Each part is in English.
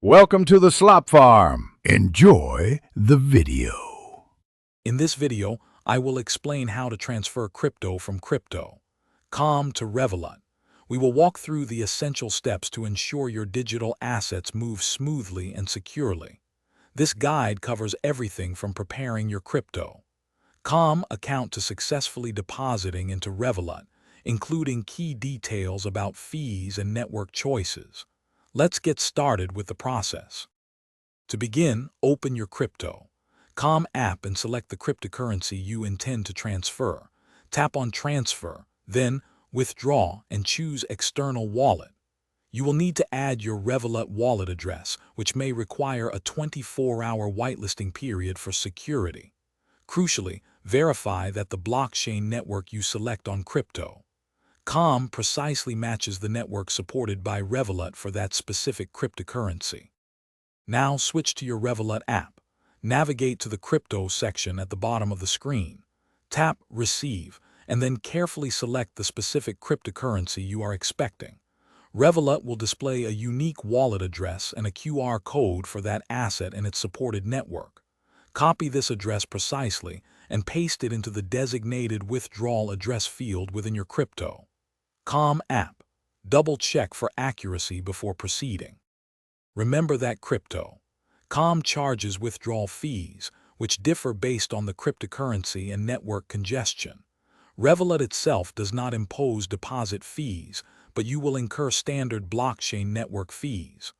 Welcome to the Slop Farm. Enjoy the video. In this video, I will explain how to transfer crypto from crypto.com to Revolut. We will walk through the essential steps to ensure your digital assets move smoothly and securely. This guide covers everything from preparing your crypto.com account to successfully depositing into Revolut, including key details about fees and network choices. Let's get started with the process. To begin, open your crypto.com app and select the cryptocurrency you intend to transfer. Tap on Transfer, then Withdraw and choose External Wallet. You will need to add your Revolut wallet address, which may require a 24-hour whitelisting period for security. Crucially, verify that the blockchain network you select on crypto.com precisely matches the network supported by Revolut for that specific cryptocurrency. Now switch to your Revolut app. Navigate to the Crypto section at the bottom of the screen. Tap Receive, and then carefully select the specific cryptocurrency you are expecting. Revolut will display a unique wallet address and a QR code for that asset and its supported network. Copy this address precisely and paste it into the designated withdrawal address field within your crypto.com app. Double-check for accuracy before proceeding. Remember that crypto.com charges withdrawal fees, which differ based on the cryptocurrency and network congestion. Revolut itself does not impose deposit fees, but you will incur standard blockchain network fees.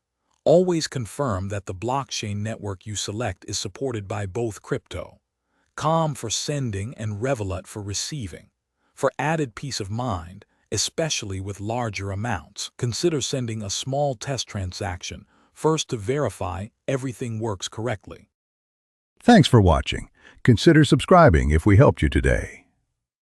Always confirm that the blockchain network you select is supported by both crypto.com for sending and Revolut for receiving. For added peace of mind, especially with larger amounts, consider sending a small test transaction first to verify everything works correctly. Thanks for watching. Consider subscribing if we helped you today.